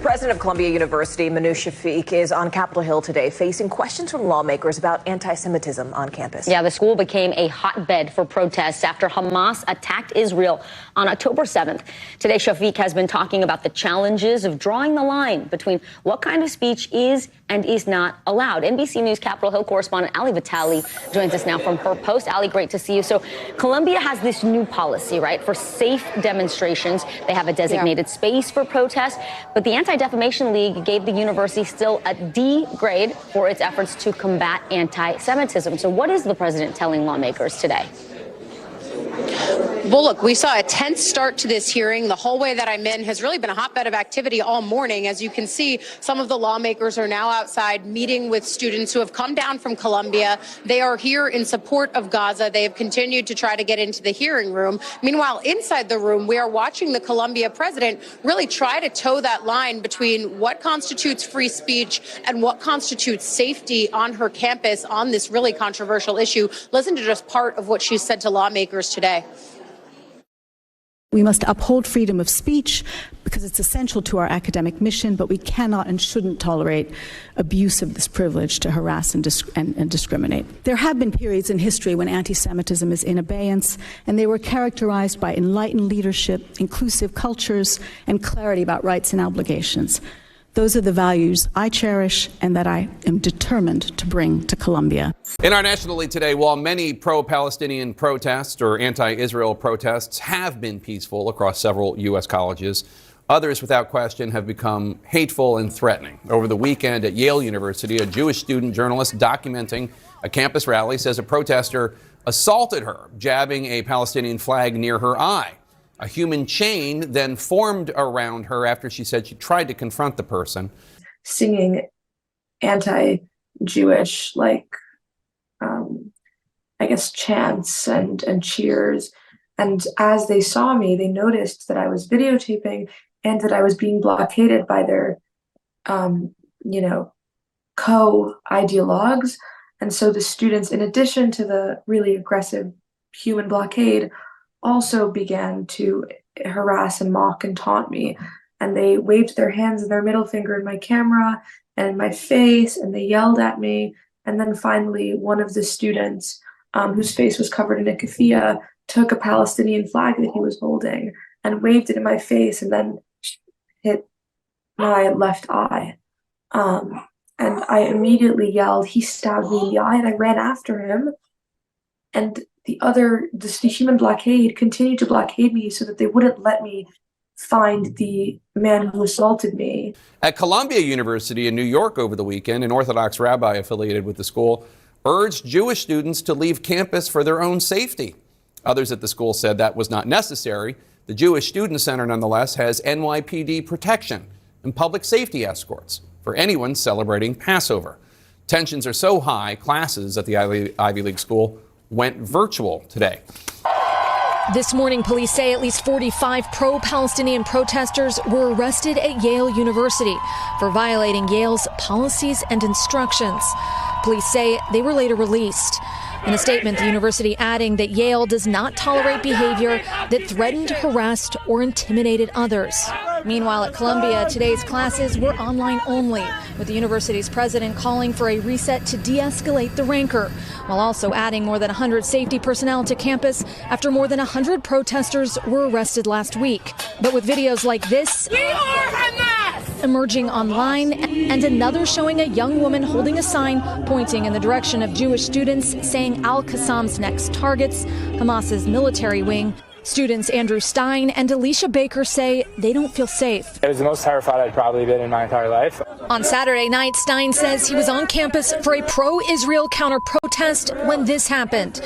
President of Columbia University, Minouche Shafik, is on Capitol Hill today facing questions from lawmakers about anti-Semitism on campus. Yeah, the school became a hotbed for protests after Hamas attacked Israel on October 7th. Today, Shafik has been talking about the challenges of drawing the line between what kind of speech is and is not allowed. NBC News Capitol Hill correspondent Ali Vitali joins us now from her post. Ali, great to see you. So Columbia has this new policy, right, for safe demonstrations. They have a designated space for protest, but the Anti-Defamation League gave the university still a D grade for its efforts to combat anti-Semitism. So what is the president telling lawmakers today? Well, look, we saw a tense start to this hearing. The hallway that I'm in has really been a hotbed of activity all morning. As you can see, some of the lawmakers are now outside meeting with students who have come down from Columbia. They are here in support of Gaza. They have continued to try to get into the hearing room. Meanwhile, inside the room, we are watching the Columbia president really try to toe that line between what constitutes free speech and what constitutes safety on her campus on this really controversial issue. Listen to just part of what she said to lawmakers today. We must uphold freedom of speech because it's essential to our academic mission, but we cannot and shouldn't tolerate abuse of this privilege to harass and discriminate. There have been periods in history when anti-Semitism is in abeyance, and they were characterized by enlightened leadership, inclusive cultures, and clarity about rights and obligations. Those are the values I cherish and that I am determined to bring to Columbia. In our National Lead today, while many pro-Palestinian protests or anti-Israel protests have been peaceful across several U.S. colleges, others, without question, have become hateful and threatening. Over the weekend at Yale University, a Jewish student journalist documenting a campus rally says a protester assaulted her, jabbing a Palestinian flag near her eye. A human chain then formed around her after she said she tried to confront the person. Singing anti-Jewish, I guess, chants and cheers. And as they saw me, they noticed that I was videotaping and that I was being blockaded by their, co-ideologues. And so the students, in addition to the really aggressive human blockade, also began to harass and mock and taunt me. And they waved their hands and their middle finger in my camera and in my face, and they yelled at me. And then finally, one of the students, whose face was covered in a keffiyeh, took a Palestinian flag that he was holding and waved it in my face and then hit my left eye. And I immediately yelled, "He stabbed me in the eye," and I ran after him. And the human blockade continued to blockade me so that they wouldn't let me find the man who assaulted me. At Columbia University in New York over the weekend, an Orthodox rabbi affiliated with the school urged Jewish students to leave campus for their own safety. Others at the school said that was not necessary. The Jewish Student Center, nonetheless, has NYPD protection and public safety escorts for anyone celebrating Passover. Tensions are so high, classes at the Ivy League school went virtual today. This morning, police say at least 45 pro-Palestinian protesters were arrested at Yale University for violating Yale's policies and instructions. Police say they were later released. In a statement, the university adding that Yale does not tolerate behavior that threatened, harassed, or intimidated others. Meanwhile, at Columbia, today's classes were online only, with the university's president calling for a reset to de-escalate the rancor, while also adding more than 100 safety personnel to campus after more than 100 protesters were arrested last week. But with videos like this emerging online, and another showing a young woman holding a sign pointing in the direction of Jewish students saying Al-Qassam's next targets, Hamas's military wing, students Andrew Stein and Alicia Baker say they don't feel safe. It was the most terrified I'd probably been in my entire life. On Saturday night, Stein says he was on campus for a pro-Israel counter-protest when this happened.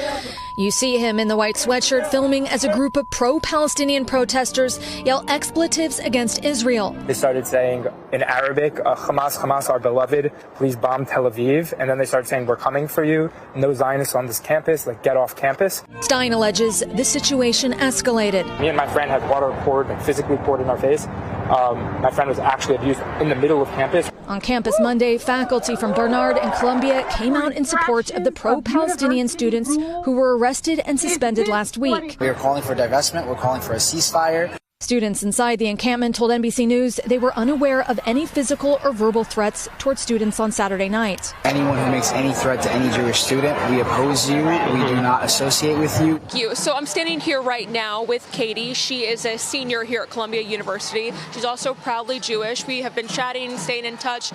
You see him in the white sweatshirt filming as a group of pro-Palestinian protesters yell expletives against Israel. They started saying in Arabic, Hamas, Hamas, our beloved, please bomb Tel Aviv. And then they started saying, we're coming for you. No Zionists on this campus, get off campus. Stein alleges the situation escalated. Me and my friend had water poured, physically poured in our face. My friend was actually abused in the middle of campus. On campus Monday, faculty from Barnard and Columbia came out in support of the pro-Palestinian students who were arrested and suspended last week. We are calling for divestment. We're calling for a ceasefire. Students inside the encampment told NBC News they were unaware of any physical or verbal threats towards students on Saturday night. Anyone who makes any threat to any Jewish student, we oppose you. We do not associate with you. Thank you. So I'm standing here right now with Katie. She is a senior here at Columbia University. She's also proudly Jewish. We have been chatting, staying in touch.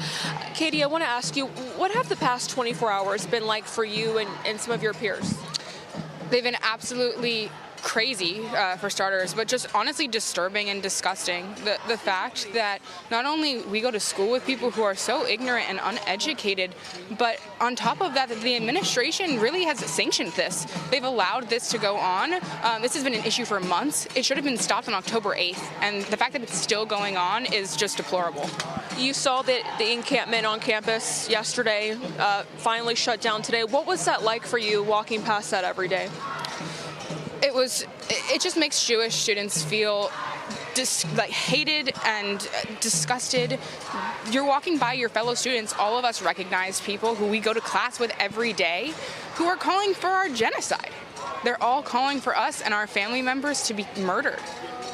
Katie, I want to ask you, what have the past 24 hours been like for you and some of your peers? They've been absolutely crazy, for starters, but just honestly disturbing and disgusting. The fact that not only we go to school with people who are so ignorant and uneducated, but on top of that, the administration really has sanctioned this. They've allowed this to go on. This has been an issue for months. It should have been stopped on October 8th, and the fact that it's still going on is just deplorable. You saw that the encampment on campus yesterday finally shut down today. What was that like for you walking past that every day? It just makes Jewish students feel hated and disgusted. You're walking by your fellow students. All of us recognize people who we go to class with every day who are calling for our genocide. They're all calling for us and our family members to be murdered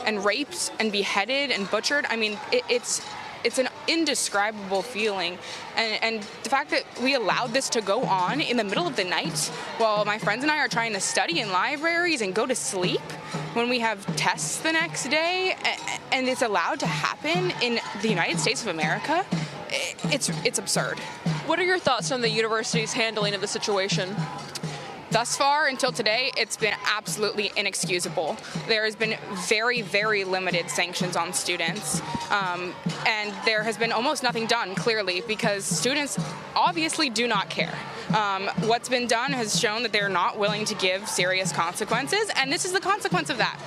and raped and beheaded and butchered. I mean, it's an indescribable feeling. And the fact that we allowed this to go on in the middle of the night while my friends and I are trying to study in libraries and go to sleep when we have tests the next day, and it's allowed to happen in the United States of America, it's absurd. What are your thoughts on the university's handling of the situation? Thus far, until today, it's been absolutely inexcusable. There has been very, very limited sanctions on students, and there has been almost nothing done, clearly, because students obviously do not care. What's been done has shown that they're not willing to give serious consequences, and this is the consequence of that.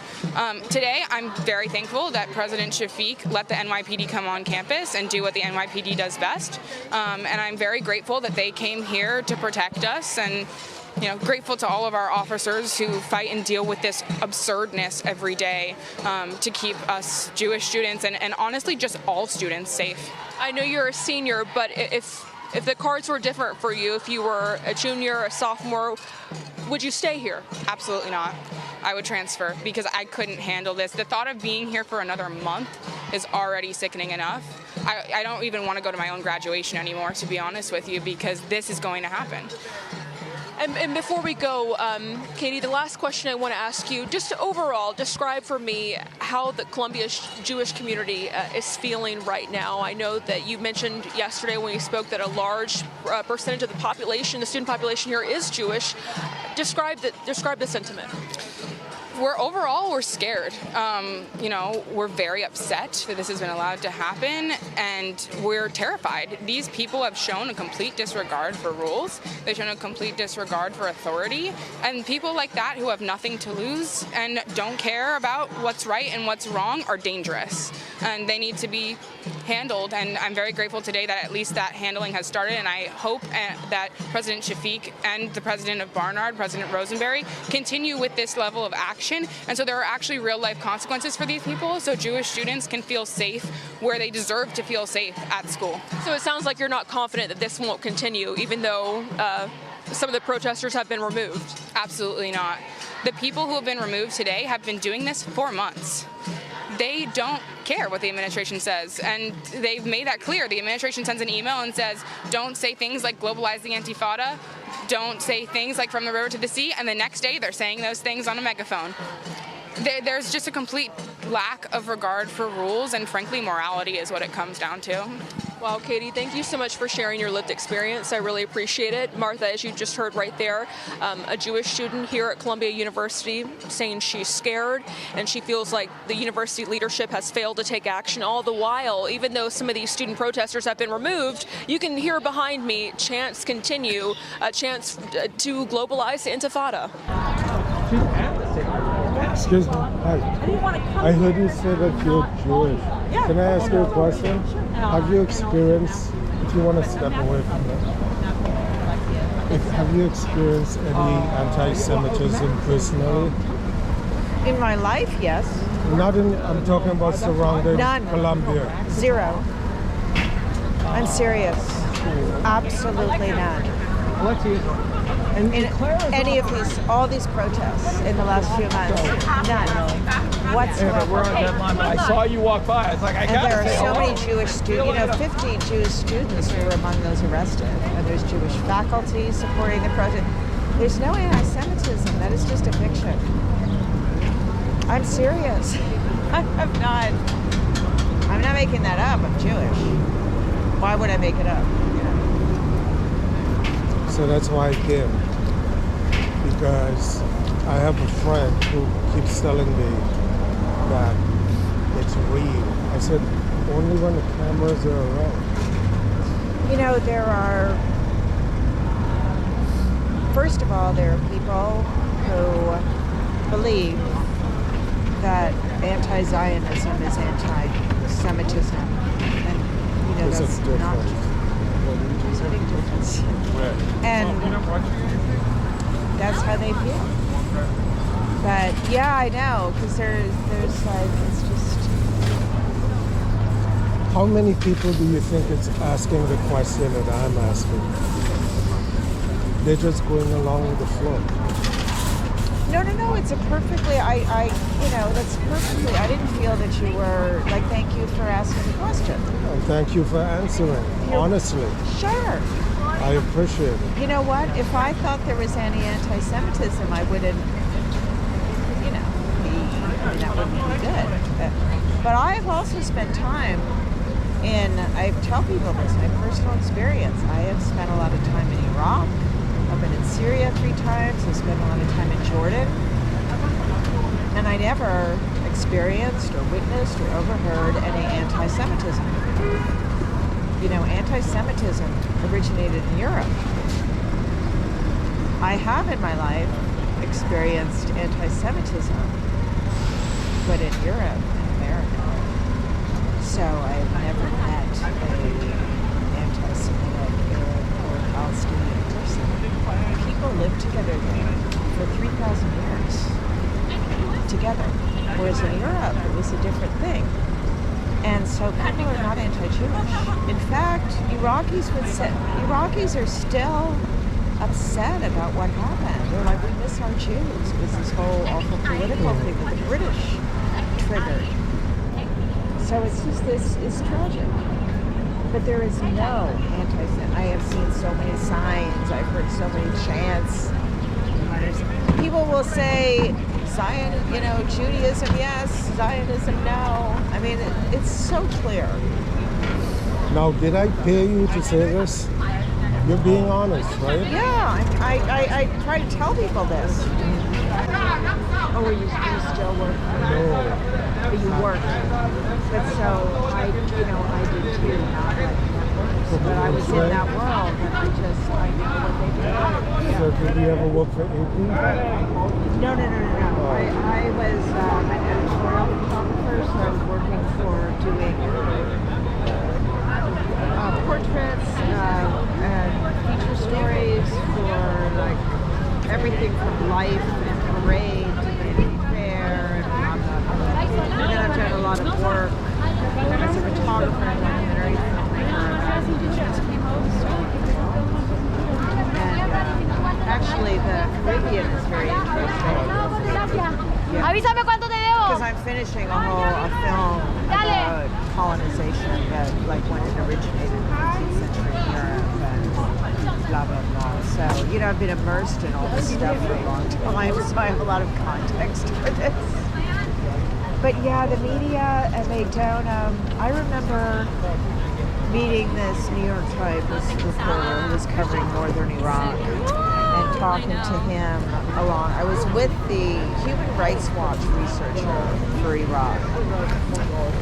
Today, I'm very thankful that President Shafiq let the NYPD come on campus and do what the NYPD does best, and I'm very grateful that they came here to protect us, and grateful to all of our officers who fight and deal with this absurdness every day to keep us Jewish students and honestly just all students safe. I know you're a senior, but if the cards were different for you, if you were a junior, a sophomore, would you stay here? Absolutely not. I would transfer because I couldn't handle this. The thought of being here for another month is already sickening enough. I don't even want to go to my own graduation anymore, to be honest with you, because this is going to happen. And before we go, Katie, the last question I want to ask you, just overall, describe for me how the Columbia Jewish community is feeling right now. I know that you mentioned yesterday when you spoke that a large percentage of the population, the student population here, is Jewish. Describe the sentiment. We're scared. We're very upset that this has been allowed to happen, and we're terrified. These people have shown a complete disregard for rules. They've shown a complete disregard for authority, and people like that who have nothing to lose and don't care about what's right and what's wrong are dangerous, and they need to be handled. And I'm very grateful today that at least that handling has started, and I hope that President Shafiq and the president of Barnard, President Rosenberry, continue with this level of action. And so there are actually real-life consequences for these people, so Jewish students can feel safe where they deserve to feel safe at school. So it sounds like you're not confident that this won't continue, even though some of the protesters have been removed. Absolutely not. The people who have been removed today have been doing this for months. They don't care what the administration says, and they've made that clear. The administration sends an email and says, don't say things like globalize the Intifada, don't say things like from the river to the sea, and the next day they're saying those things on a megaphone. There's just a complete lack of regard for rules, and frankly, morality is what it comes down to. Wow, Katie, thank you so much for sharing your lived experience. I really appreciate it. Martha, as you just heard right there, a Jewish student here at Columbia University saying she's scared and she feels like the university leadership has failed to take action. All the while, even though some of these student protesters have been removed, you can hear behind me chants continue, chants to globalize the Intifada. Excuse me. Hi. I heard you say that you're Jewish. Yeah. Can I ask you a question? Have you experienced, if you want to step away from that, have you experienced any anti-Semitism personally? In my life, yes. I'm talking about surrounding None. Columbia. Zero. I'm serious. Absolutely none. in any of these, all these protests in the last few months. None whatsoever. I saw you walk by. It's like, I And there gotta are say so hello. many Jewish students, 50 Jewish students who were among those arrested. And there's Jewish faculty supporting the protest. There's no anti-Semitism. That is just a fiction. I'm serious. I'm not making that up. I'm Jewish. Why would I make it up? So that's why I came. Because I have a friend who keeps telling me that it's real. I said, only when the cameras are around. You know, there are, first of all, there are people who believe that anti-Zionism is anti-Semitism. And, you know, There's that's a not difference. There's a big difference. And that's how they feel. But yeah, I know, because there's like, it's just. How many people do you think it's asking the question that I'm asking? They're just going along with the flow. No, it's a perfectly, that's perfectly, I didn't feel that you were, like, thank you for asking the question. And thank you for answering, honestly. Sure. I appreciate it. You know what? If I thought there was any anti-Semitism, I wouldn't, that wouldn't be good. But I've also spent time I tell people this, my personal experience. I have spent a lot of time in Iraq. I've been in Syria 3 times. I've spent a lot of time in Jordan. And I never experienced or witnessed or overheard any anti-Semitism. You know, anti-Semitism originated in Europe. I have in my life experienced anti-Semitism, but in Europe and America. So I've never met an anti-Semitic Arab or Palestinian person. People lived together there for 3,000 years together, whereas in Europe it was a different thing. And so people are not anti-Jewish. In fact, Iraqis are still upset about what happened. They're like, we miss our Jews. It was this whole awful political thing that the British triggered. So it's just it's tragic. But there is no anti-Semitism. I have seen so many signs. I've heard so many chants. People will say, Judaism, yes, Zionism, no. I mean, it's so clear. Now, did I pay you to say this? You're being honest, right? Yeah, I try to tell people this. Oh, you still work? No. You work. But so, I did too. Not like networks, but I was in that world, and I know what they do. Yeah. So did you ever work for AP? No. I was an editorial photographer, so I was working for doing portraits and feature stories for like everything from life and parade to Vanity Fair and blah, blah, blah. And then I've done a lot of work as a photographer and documentary filmmaker about indigenous peoples. And actually the Caribbean is very interesting. Avísame cuánto te debo. Because I'm finishing a film about colonization that when it originated in the 15th century in Europe and blah, blah, blah. So, I've been immersed in all this stuff for a long time, so I have a lot of context for this. But yeah, the media, and they don't, I remember meeting this New York Times reporter who was covering northern Iraq and talking to him along. I was with the Human Rights Watch researcher for Iraq,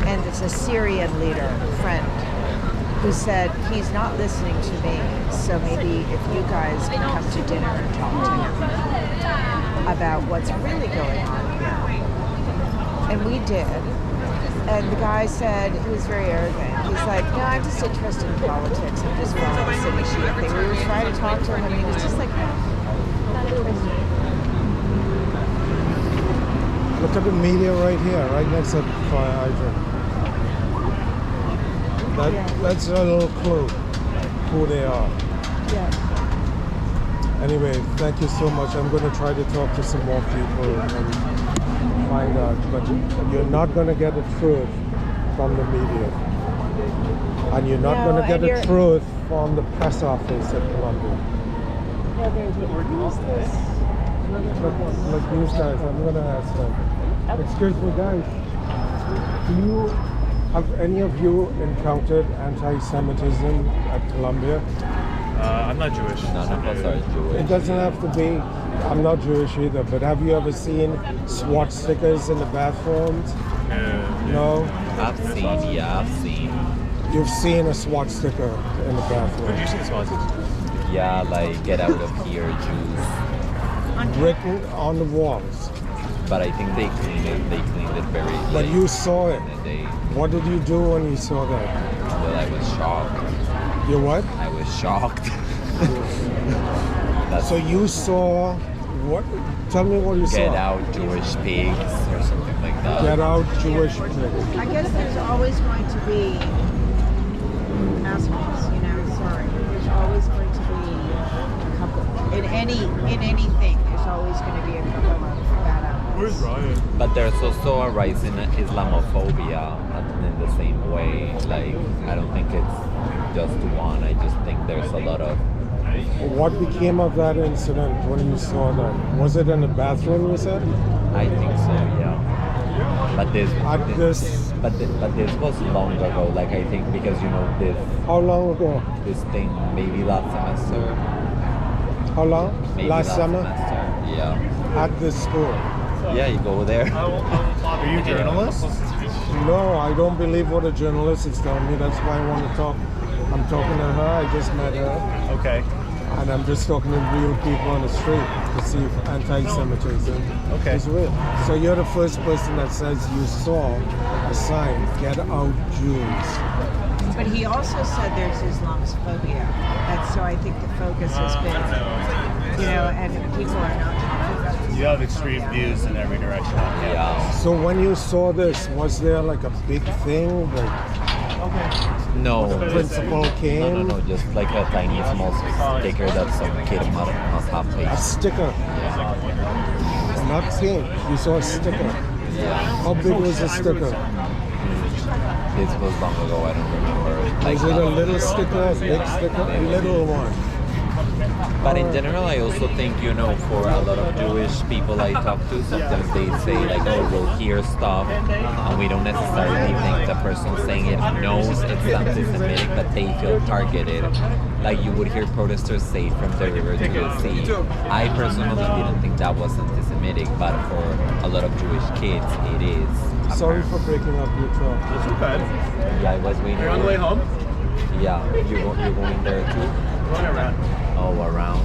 and it's a Syrian leader, friend, who said he's not listening to me, so maybe if you guys can come to dinner and talk to him about what's really going on here. And we did. And the guy said, he was very arrogant, he's like, no, I'm just interested in politics. I'm just following the city sheet thing. We were trying to talk to him, and he was just like, not interested. Look at the media right here, right next to the fire hydrant. That's a little clue who they are. Yeah. Anyway, thank you so much. I'm going to try to talk to some more people and find out. But you're not going to get the truth from the media. And you're not going to get the truth from the press office at Columbia. No, there's who's this? Look, these guys, I'm going to ask them. Excuse me, guys. Have any of you encountered anti-Semitism at Columbia? I'm not Jewish. None of us are Jewish. It doesn't have to be. I'm not Jewish either, but have you ever seen SWAT stickers in the bathrooms? No? I've seen. You've seen a SWAT sticker in the bathroom? Where did you see the SWAT sticker? Yeah, like, get out of here, Jews. Written on the walls. But I think they cleaned it very late. But you saw it. What did you do when you saw that? Well, I was shocked. You what? I was shocked. So you saw what? Tell me what you saw. Get out, Jewish pigs, or something like that. Get out, Jewish pigs. I guess there's always going to be assholes, you know, sorry. There's always going to be a couple. In anything, there's always going to be a couple of bad apples. Where's Ryan? But there's also a rise in Islamophobia in the same way. Like, I don't think it's just one. I just think there's a lot of... What became of that incident when you saw that? Was it in the bathroom, you said? I think so, yeah. But this was long ago. Like, I think because, you know, this... How long ago? This thing, maybe last semester. How long? Maybe last summer? Semester, yeah. At this school? Yeah, you go there. Are you a journalist? No, I don't believe what a journalist is telling me. That's why I want to talk. I'm talking to her. I just met her. Okay. And I'm just talking to real people on the street to see if anti-Semitism is real. So you're the first person that says you saw a sign, "Get out, Jews." But he also said there's Islamophobia. And so I think the focus has been, you know, and people are not talking. You have extreme views in every direction. Yeah. So when you saw this, was there like a big thing? No. The principal came? No, just like a tiny small sticker that some kid must have placed. A sticker? Yeah. Not pink. You saw a sticker? Yeah. How big was the sticker? This was long ago, I don't remember. Was it a little sticker, a big sticker? A little one? But in general, I also think, you know, for a lot of Jewish people I talk to, sometimes they say like, oh, we'll hear stuff, and we don't necessarily think the person saying it knows it's anti-Semitic, but they feel targeted. Like you would hear protesters say from the river to the sea. I personally didn't think that was anti-Semitic, but for a lot of Jewish kids, it is. Sorry for breaking up your talk. It's okay. Yeah, I was waiting. You're on the way home? Yeah, you're going there too? Going around. Oh, around.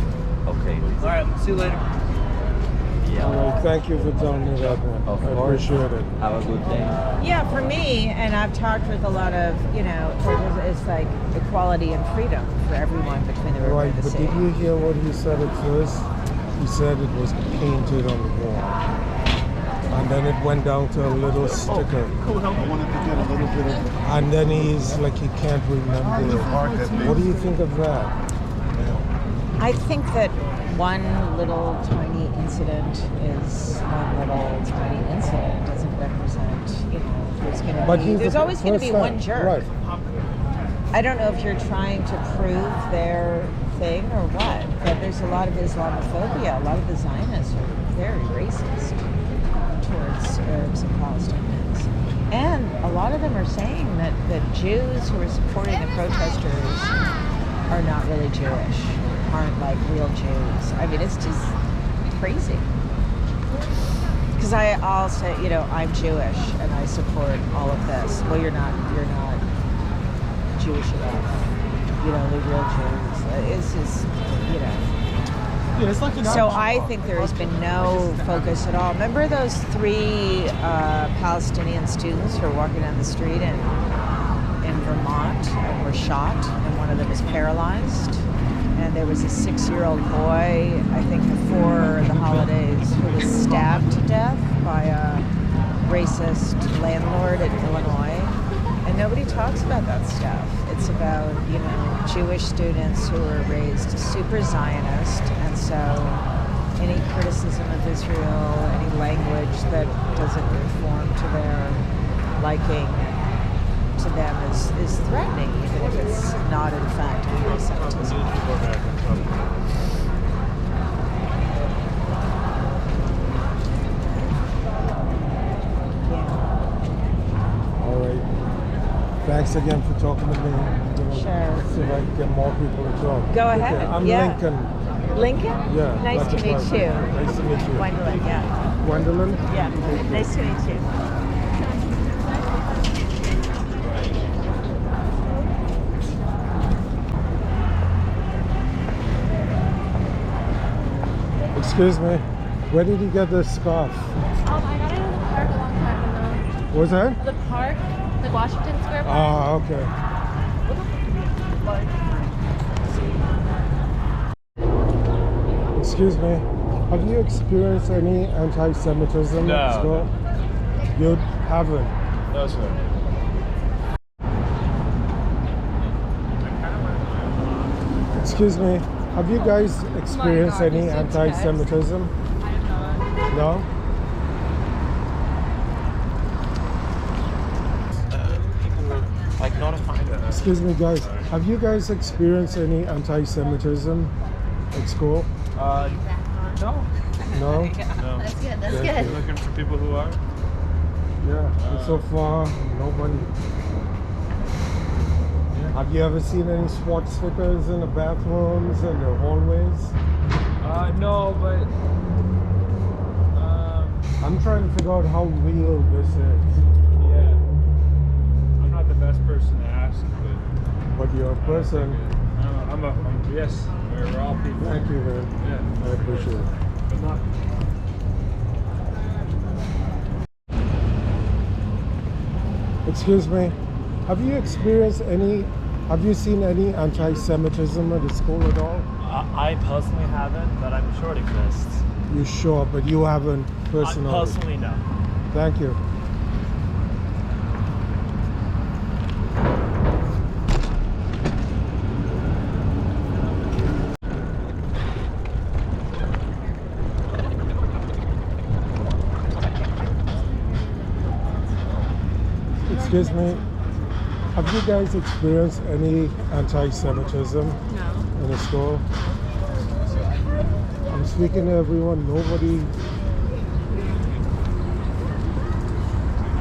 Okay. All right. See you later. Yeah. All right, thank you for telling me that one. Of I course. appreciate it. Have a good day. Yeah, for me, and I've talked with a lot of, you know, it's like equality and freedom for everyone between the river Right, and the but sea. did you hear what he said at first? He said it was painted on the wall. And then it went down to a little sticker. I wanted to get a little bit of... And then he's like, he can't remember it. What do you think of that? I think that one little tiny incident is one little tiny incident. It doesn't represent, you know, there's going to be, there's always going to be one jerk. Right. I don't know if you're trying to prove their thing or what, but there's a lot of Islamophobia. A lot of the Zionists are very racist towards Arabs and Palestinians. And a lot of them are saying that Jews who are supporting the protesters are not really Jewish, aren't like real Jews. I mean, it's just crazy. Because I'll say, you know, I'm Jewish and I support all of this. Well, you're not Jewish enough. You know, the real Jews. It's just, you know. Yeah, it's like so I think there has been no focus at all. Remember those 3 Palestinian students who were walking down the street in Vermont and were shot, and one of them was paralyzed? And there was a 6-year-old boy, I think before the holidays, who was stabbed to death by a racist landlord in Illinois. And nobody talks about that stuff. It's about, you know, Jewish students who were raised super Zionist, and so any criticism of Israel, any language that doesn't conform to their liking, to them is threatening, even if it's not in fact anti-Semitism. All right. Thanks again for talking to me. Sure. See if I can get more people to talk. Go ahead. Okay, I'm Yeah. Lincoln. Lincoln? Yeah. Nice that's to a meet pleasure. you. Nice to meet you. Gwendolyn, yeah. Gwendolyn? Yeah. Nice to meet you. Excuse me. Where did you get this scarf? I got it in the park a long time ago. What's that? The park, like Washington Square Park. Ah, okay. Excuse me. Have you experienced any anti-Semitism at No. school? You haven't? No, sir. Excuse me. Have you guys experienced God, any you said anti-Semitism? No? People were like notifying us. Excuse me, guys. Have you guys experienced any anti-Semitism at school? No. No? No. That's good, that's Yeah. good. You're looking for people who are? Yeah. And so far, nobody. Have you ever seen any SWAT stickers in the bathrooms and the hallways? No, but I'm trying to figure out how real this is. yeah. I'm not the best person to ask, But you're a person. but yes, we're all people. Thank you, man. Yeah. I appreciate it. Good luck. Excuse me. Have you seen any anti-Semitism at the school at all? I personally haven't, but I'm sure it exists. You sure, but you haven't personally? Personally, no. Thank you. Excuse me. Have you guys experienced any anti-Semitism in the school? I'm speaking to everyone. Nobody.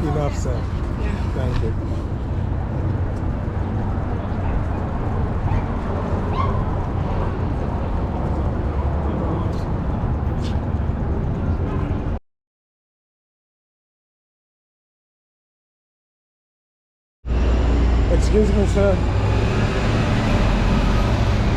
Enough said. Thank you. Excuse me, sir.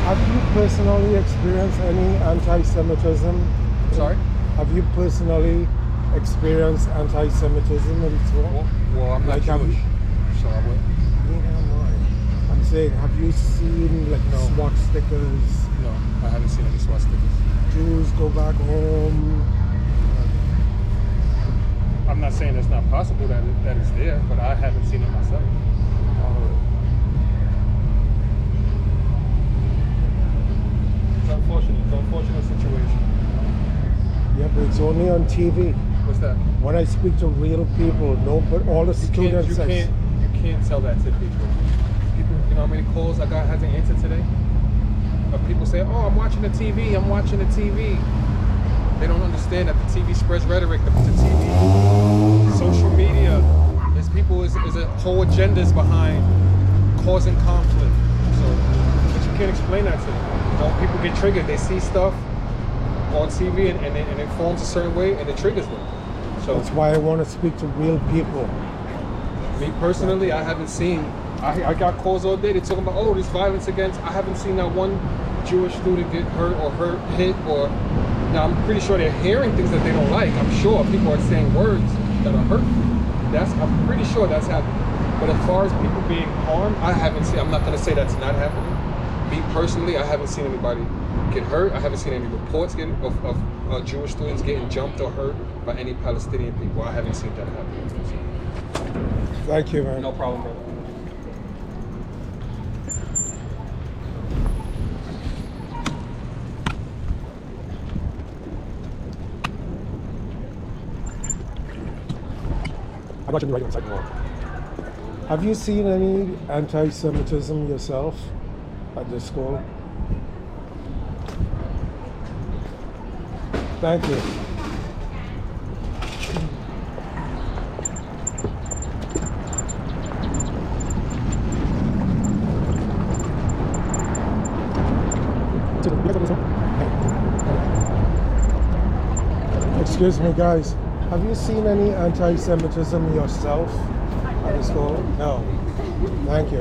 Have you personally experienced any anti-Semitism? Sorry? Have you personally experienced anti-Semitism in school? Well, I'm not Jewish, so I would. I'm saying, have you seen like SWAT stickers? No, I haven't seen any SWAT stickers. Jews go back home. I'm not saying it's not possible that it's there, but I haven't seen it myself. It's unfortunate. It's an unfortunate situation. Yeah, but it's only on TV. What's that? When I speak to real people, no, but all the students. You can't tell that to people. People, you know how many calls I got hasn't answered today? Of people say, "Oh, I'm watching the TV. I'm watching the TV." They don't understand that the TV spreads rhetoric. The TV, social media, there's people is a whole agendas behind causing conflict. So, but you can't explain that to them. You know, people get triggered. They see stuff on TV and it forms a certain way and it triggers them. So that's why I want to speak to real people. Me personally, I haven't seen. I got calls all day. They're talking about, oh, there's violence against. I haven't seen that one Jewish student get hurt or hit or. Now I'm pretty sure they're hearing things that they don't like. I'm sure people are saying words that are hurtful. I'm pretty sure that's happening. But as far as people being harmed, I haven't seen. I'm not going to say that's not happening. Me personally, I haven't seen anybody get hurt. I haven't seen any reports of Jewish students getting jumped or hurt by any Palestinian people. I haven't seen that happen. Thank you, man. No problem, brother. I'm not writing on the side wall. Have you seen any anti-Semitism yourself at the school? Thank you. Excuse me, guys. Have you seen any anti-Semitism yourself at the school? No. Thank you.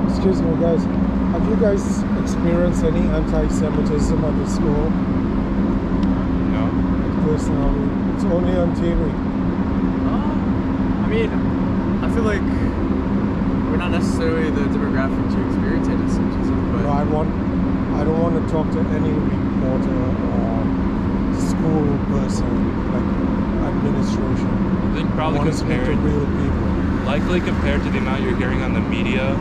Excuse me, guys. Have you guys experienced any anti-Semitism at the school? No. Personally, it's only on TV. I mean, I feel like we're not necessarily the demographic to experience anti-Semitism, but No, I don't want to talk to any reporter or school person, like administration. I think probably I want to speak to compared, real people. likely compared to the amount you're hearing on the media,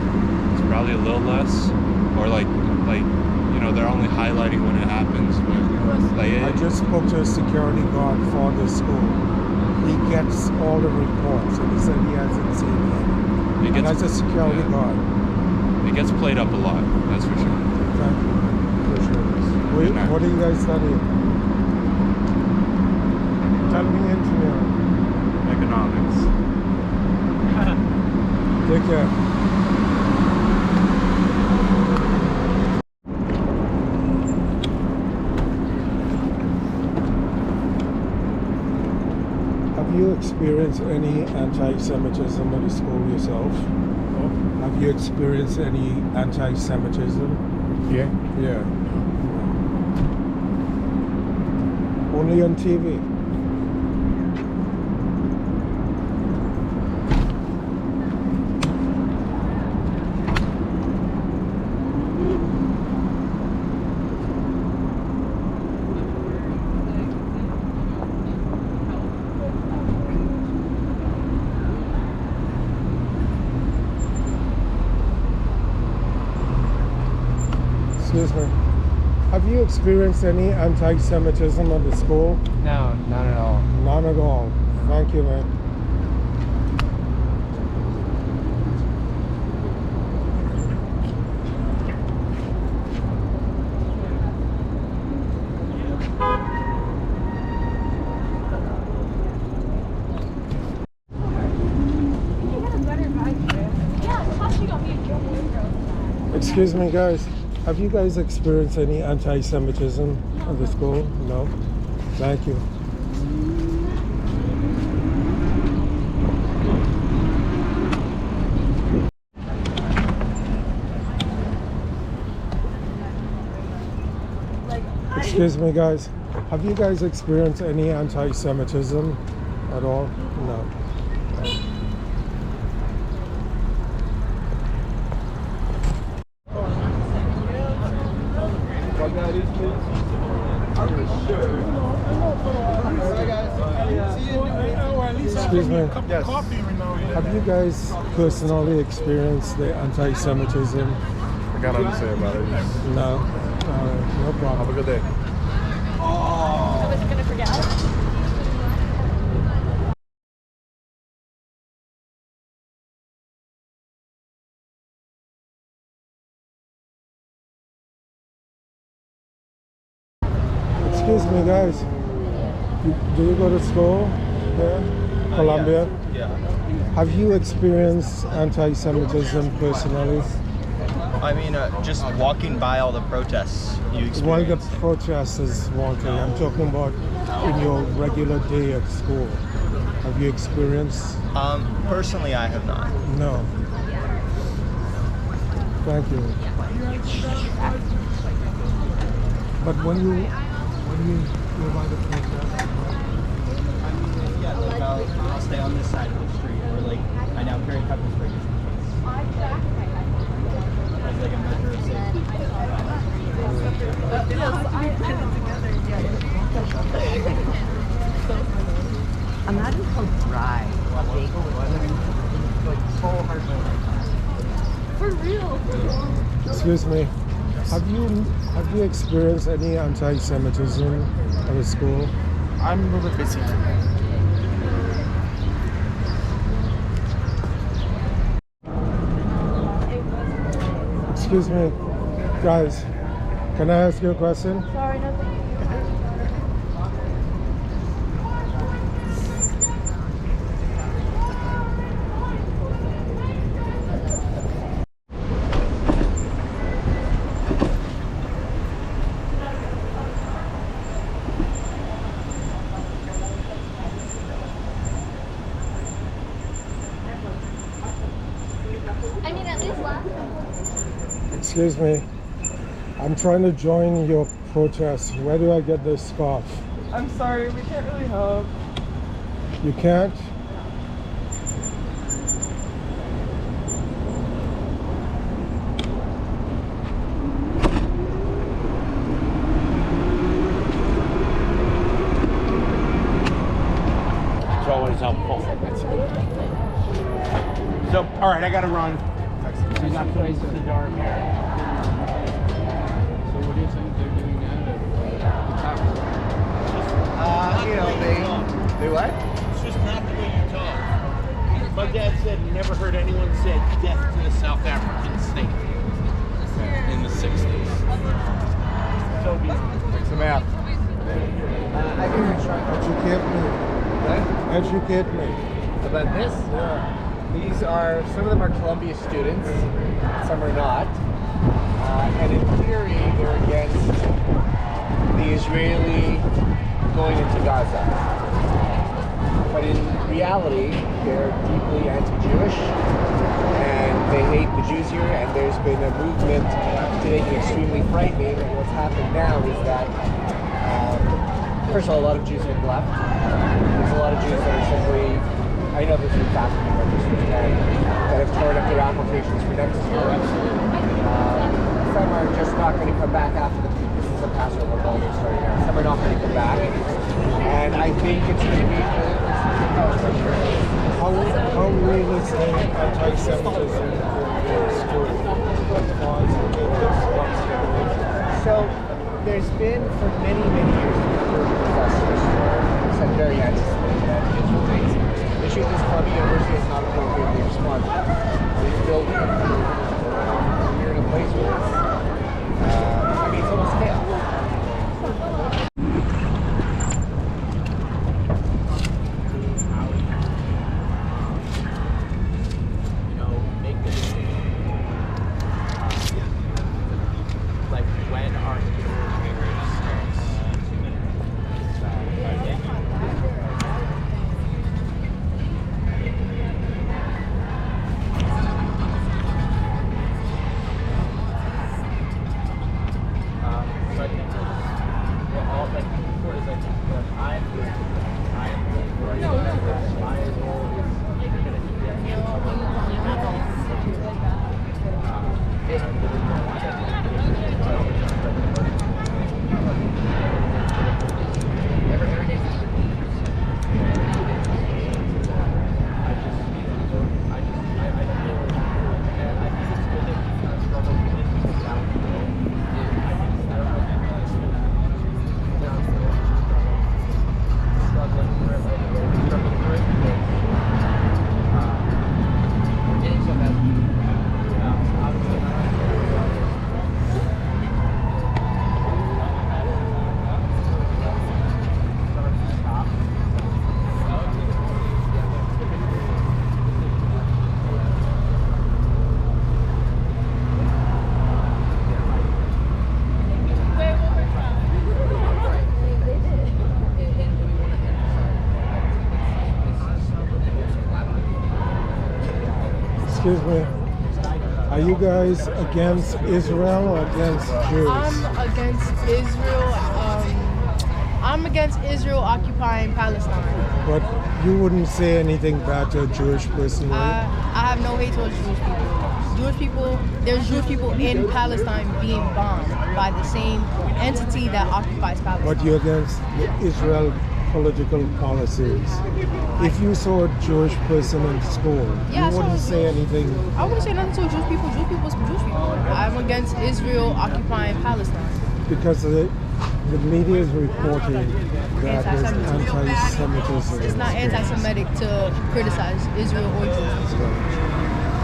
it's probably a little less. Or like you know, they're only highlighting when it happens. But like, I just spoke to a security guard for the school. He gets all the reports, and he said he hasn't seen any. And that's a security guard. It gets played up a lot, that's for sure. Thank you. Appreciate this. What are you guys studying? Tell me engineering. Economics. Take care. Have you experienced any anti-Semitism at the school yourself? Oh. Have you experienced any anti-Semitism? Yeah. Yeah. Only on TV. Excuse me. Have you experienced any anti-Semitism at the school? no, not at all. None at all. Thank you, man. Excuse me, guys. Have you guys experienced any anti-Semitism at the school? No? Thank you. Excuse me, guys. Have you guys experienced any anti-Semitism at all? No. Excuse me. Yes. Have you guys personally experienced the anti-Semitism? I got nothing to say about it. No. No problem. Have a good day. I was gonna forget. Excuse me, guys. Do you go to school here? Columbia? Yeah. Have you experienced anti-Semitism personally? I mean, just walking by all the protests you experience. While the protest is one thing, I'm talking about in your regular day at school. Have you experienced? Personally, I have not. No. Thank you. But when you go by the protest, I mean, yeah, like I'll stay on this side of the street, or like I now carry pepper spray just in case. As like a measure of safety. Imagine how dry a bagel would be. Like so hard to For real. Excuse me. Have you experienced any anti-Semitism at a school? I'm a little bit busy. Excuse me, guys. Can I ask you a question? Sorry, nothing. I mean, at least last time. Excuse me. I'm trying to join your protest. Where do I get this scarf? I'm sorry, we can't really help. You can't? It's always helpful. So, all right, I gotta run. She's not close to the door here. So what do you think they're doing now to They what? It's just not the way you talk. My dad said he never heard anyone say death to the South African state in the 60s. So Take some out. I can educate me. What? Educate me. About this? Yeah. These are, some of them are Columbia students, some are not. And in theory, they're against the Israeli going into Gaza. But in reality, they're deeply anti-Jewish and they hate the Jews here, and there's been a movement to make it extremely frightening. And what's happened now is that, first of all, a lot of Jews have left. There's a lot of Jews that are simply, I know this is fascinating, but this is that have torn up their applications for next year. Some are just not going to come back after this is a Passover holiday starting now. Some are not going to come back. And I think it's going to be how real is the anti-Semitism in your school? So there's been for many, many years professors who are said very anti-Semitic and anti-Israel things. The truth is Columbia University has not appropriately responded. These buildings, we're in a place where it's almost chaos. Excuse me. Are you guys against Israel or against Jews? I'm against Israel. I'm against Israel occupying Palestine. But you wouldn't say anything bad to a Jewish person, right? I have no hate towards Jewish people. Jewish people, there's Jewish people in Palestine being bombed by the same entity that occupies Palestine. But you're against Israel political policies. If you saw a Jewish person in school, Yeah, you wouldn't say anything. I wouldn't say nothing to Jewish people. Jewish people is Jewish people. I'm against Israel occupying Palestine. Because the media is reporting that there's anti-Semitism. It's not anti-Semitic to criticize Israel or Jews.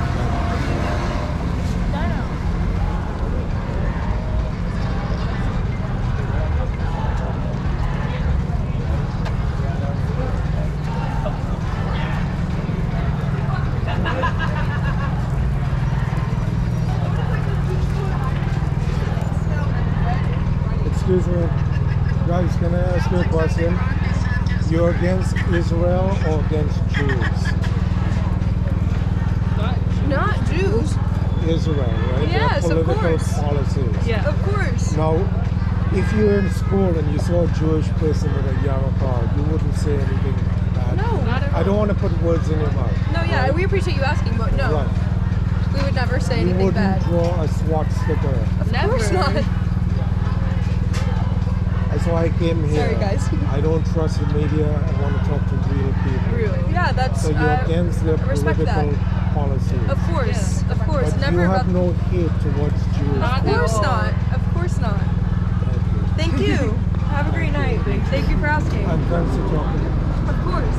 Excuse me, guys, can I ask you a question? You're against Israel or against Jews? Not Jews. Israel, right? Yes, Their of political course. policies. Yeah, of course. Now, if you were in school and you saw a Jewish person with a yarmulke, you wouldn't say anything bad. No, not at all. I don't want to put words in your mouth. No, yeah, we appreciate you asking, but no. Right. We would never say You anything wouldn't bad. draw a swastika. Of course not. That's why I came here. Sorry, guys. I don't trust the media. I want to talk to real people. Really? Yeah, that's. So you're against their I respect political that. policies. Of course, of course. But Never you about. have no hate towards Jews. Of course not. Of course not. Thank you. Have a great night. Thank you for asking. I'm thanks for talking. Of course.